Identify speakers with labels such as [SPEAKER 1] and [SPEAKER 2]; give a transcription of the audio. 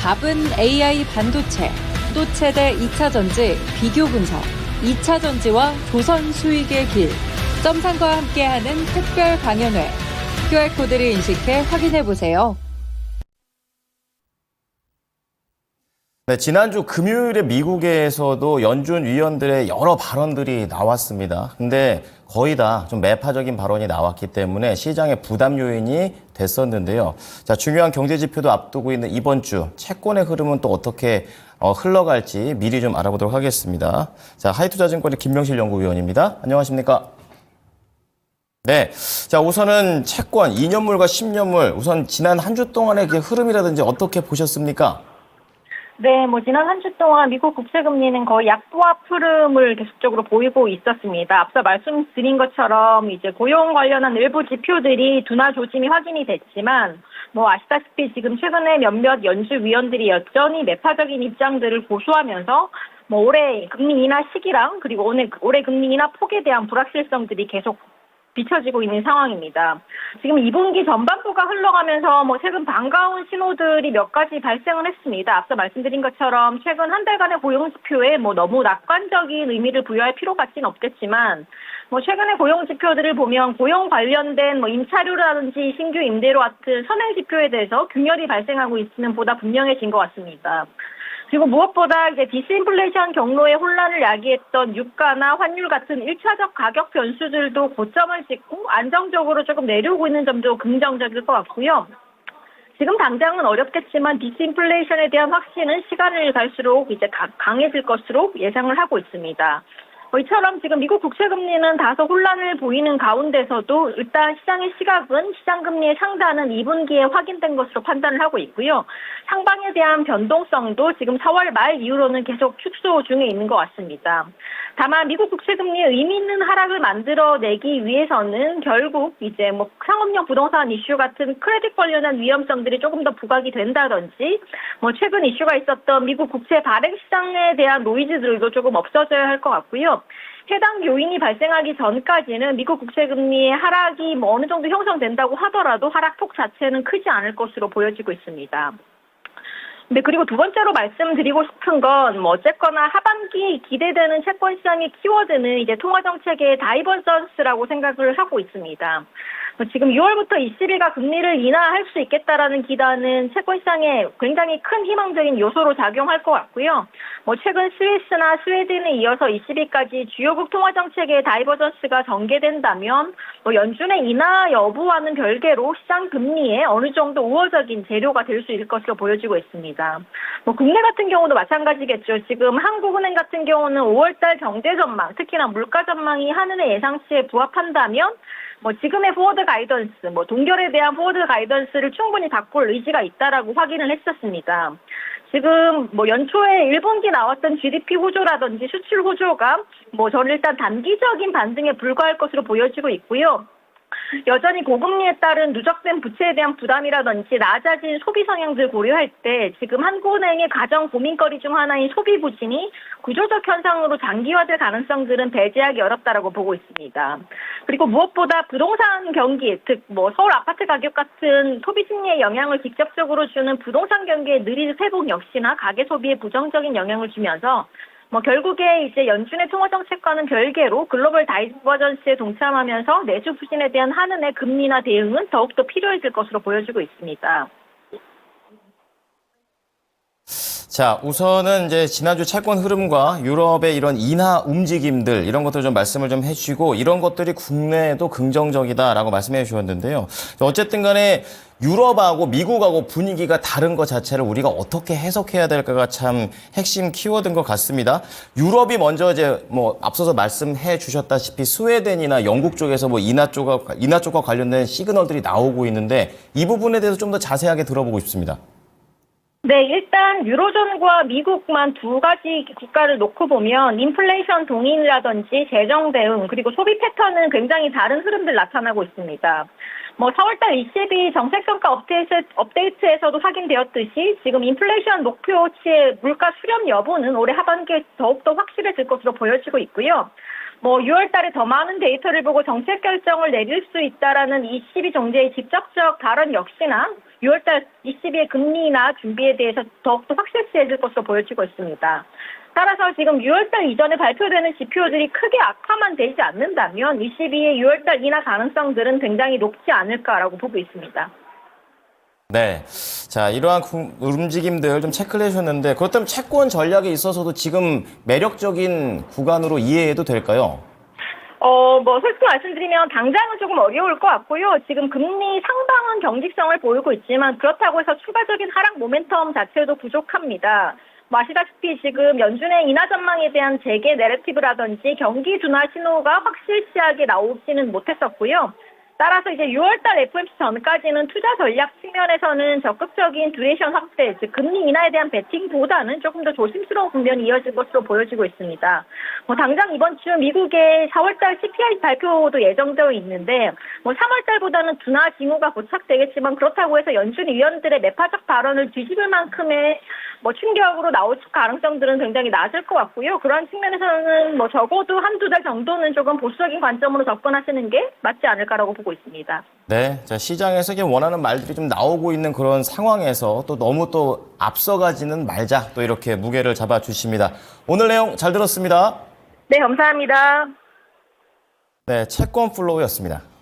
[SPEAKER 1] 답은 AI 반도체, 또 최대 2차 전지 비교 분석, 2차 전지와 조선 수익의 길, 점상과 함께하는 특별 강연회. QR코드를 인식해 확인해보세요.
[SPEAKER 2] 네, 지난주 금요일에 미국에서도 연준 위원들의 여러 발언들이 나왔습니다. 근데 거의 다 좀 매파적인 발언이 나왔기 때문에 시장의 부담 요인이 됐었는데요. 자, 중요한 경제 지표도 앞두고 있는 이번 주 채권의 흐름은 또 어떻게 흘러갈지 미리 좀 알아보도록 하겠습니다. 자, 하이투자증권의 김명실 연구위원입니다. 안녕하십니까? 네. 자, 우선은 채권, 2년물과 10년물, 우선 지난 한 주 동안의 그 흐름이라든지 어떻게 보셨습니까?
[SPEAKER 3] 네, 지난 한 주 동안 미국 국채금리는 거의 약보합 흐름을 계속적으로 보이고 있었습니다. 앞서 말씀드린 것처럼 이제 고용 관련한 일부 지표들이 둔화 조짐이 확인이 됐지만, 아시다시피 지금 최근에 몇몇 연준 위원들이 여전히 매파적인 입장들을 고수하면서, 올해 금리 인하 시기랑 그리고 올해 금리 인하 폭에 대한 불확실성들이 계속 비춰지고 있는 상황입니다. 지금 2분기 전반부가 흘러가면서 최근 반가운 신호들이 몇 가지 발생을 했습니다. 앞서 말씀드린 것처럼 최근 한 달간의 고용지표에 너무 낙관적인 의미를 부여할 필요가 있지는 없겠지만 최근의 고용지표들을 보면 고용 관련된 임차료라든지 신규 임대료 같은 선행 지표에 대해서 균열이 발생하고 있으면 보다 분명해진 것 같습니다. 그리고 무엇보다 이제 디스인플레이션 경로의 혼란을 야기했던 유가나 환율 같은 1차적 가격 변수들도 고점을 찍고 안정적으로 조금 내려오고 있는 점도 긍정적일 것 같고요. 지금 당장은 어렵겠지만 디스인플레이션에 대한 확신은 시간을 갈수록 이제 강해질 것으로 예상을 하고 있습니다. 이처럼 지금 미국 국채금리는 다소 혼란을 보이는 가운데서도 일단 시장의 시각은 시장금리의 상단은 2분기에 확인된 것으로 판단을 하고 있고요. 상방에 대한 변동성도 지금 4월 말 이후로는 계속 축소 중에 있는 것 같습니다. 다만 미국 국채금리의 의미 있는 하락을 만들어내기 위해서는 결국 이제 상업용 부동산 이슈 같은 크레딧 관련한 위험성들이 조금 더 부각이 된다든지 최근 이슈가 있었던 미국 국채 발행 시장에 대한 노이즈들도 조금 없어져야 할 것 같고요. 해당 요인이 발생하기 전까지는 미국 국채금리의 하락이 어느 정도 형성된다고 하더라도 하락폭 자체는 크지 않을 것으로 보여지고 있습니다. 네, 그리고 두 번째로 말씀드리고 싶은 건 어쨌거나 하반기 기대되는 채권 시장의 키워드는 이제 통화정책의 다이버전스라고 생각을 하고 있습니다. 지금 6월부터 20일가 금리를 인하할 수 있겠다라는 기대는 채권 시장에 굉장히 큰 희망적인 요소로 작용할 것 같고요. 최근 스위스나 스웨덴에 이어서 20일까지 주요국 통화정책의 다이버전스가 전개된다면 연준의 인하 여부와는 별개로 시장 금리에 어느 정도 우호적인 재료가 될 수 있을 것으로 보여지고 있습니다. 국내 같은 경우도 마찬가지겠죠. 지금 한국은행 같은 경우는 5월달 경제 전망, 특히나 물가 전망이 한은의 예상치에 부합한다면 지금의 포워드 가이던스, 동결에 대한 포워드 가이던스를 충분히 바꿀 의지가 있다라고 확인을 했었습니다. 지금 연초에 1분기 나왔던 GDP 호조라든지 수출 호조가 저는 일단 단기적인 반등에 불과할 것으로 보여지고 있고요. 여전히 고금리에 따른 누적된 부채에 대한 부담이라든지 낮아진 소비 성향들 고려할 때 지금 한국은행의 가장 고민거리 중 하나인 소비 부진이 구조적 현상으로 장기화될 가능성들은 배제하기 어렵다라고 보고 있습니다. 그리고 무엇보다 부동산 경기, 즉 서울 아파트 가격 같은 소비 심리에 영향을 직접적으로 주는 부동산 경기의 느린 회복 역시나 가계 소비에 부정적인 영향을 주면서 결국에 이제 연준의 통화 정책과는 별개로 글로벌 다이버전스에 동참하면서 내수 부진에 대한 한은의 금리나 대응은 더욱더 필요해질 것으로 보여지고 있습니다.
[SPEAKER 2] 자, 우선은 이제 지난주 채권 흐름과 유럽의 이런 인하 움직임들 이런 것들 좀 말씀을 좀 해주시고 이런 것들이 국내에도 긍정적이다라고 말씀해 주셨는데요. 어쨌든 간에 유럽하고 미국하고 분위기가 다른 것 자체를 우리가 어떻게 해석해야 될까가 참 핵심 키워드인 것 같습니다. 유럽이 먼저 이제 앞서서 말씀해 주셨다시피 스웨덴이나 영국 쪽에서 인하 쪽과 관련된 시그널들이 나오고 있는데 이 부분에 대해서 좀 더 자세하게 들어보고 싶습니다.
[SPEAKER 3] 네, 일단 유로존과 미국만 두 가지 국가를 놓고 보면 인플레이션 동인이라든지 재정 대응 그리고 소비 패턴은 굉장히 다른 흐름들 나타나고 있습니다. 4월달 20일 정책평가 업데이트에서도 확인되었듯이 지금 인플레이션 목표치의 물가 수렴 여부는 올해 하반기에 더욱더 확실해질 것으로 보여지고 있고요. 뭐 6월 달에 더 많은 데이터를 보고 정책 결정을 내릴 수 있다라는 ECB 총재의 직접적 발언 역시나 6월 달 ECB의 금리나 준비에 대해서 더욱더 확실시해질 것으로 보여지고 있습니다. 따라서 지금 6월 달 이전에 발표되는 지표들이 크게 악화만 되지 않는다면 ECB의 6월 달 인하 가능성들은 굉장히 높지 않을까라고 보고 있습니다.
[SPEAKER 2] 네. 자, 이러한 움직임들 좀 체크를 해주셨는데, 그렇다면 채권 전략에 있어서도 지금 매력적인 구간으로 이해해도 될까요?
[SPEAKER 3] 뭐, 솔직히 말씀드리면 당장은 조금 어려울 것 같고요. 지금 금리 상방은 경직성을 보이고 있지만 그렇다고 해서 추가적인 하락 모멘텀 자체도 부족합니다. 뭐 아시다시피 지금 연준의 인하 전망에 대한 재개 내러티브라든지 경기 둔화 신호가 확실시하게 나오지는 못했었고요. 따라서 이제 6월달 FOMC 전까지는 투자 전략 측면에서는 적극적인 듀레이션 확대, 즉 금리 인하에 대한 베팅보다는 조금 더 조심스러운 국면이 이어질 것으로 보여지고 있습니다. 뭐 당장 이번 주 미국의 4월달 CPI 발표도 예정되어 있는데, 뭐 3월달보다는 둔화 징후가 포착되겠지만 그렇다고 해서 연준 위원들의 매파적 발언을 뒤집을 만큼의 뭐 충격으로 나올 가능성들은 굉장히 낮을 것 같고요. 그러한 측면에서는 뭐 적어도 한두 달 정도는 조금 보수적인 관점으로 접근하시는 게 맞지 않을까라고 보고 있습니다.
[SPEAKER 2] 네. 자, 시장에서 원하는 말들이 좀 나오고 있는 그런 상황에서 또 너무 또 앞서가지는 말자, 또 이렇게 무게를 잡아주십니다. 오늘 내용 잘 들었습니다.
[SPEAKER 3] 네, 감사합니다.
[SPEAKER 2] 네, 채권 플로우였습니다.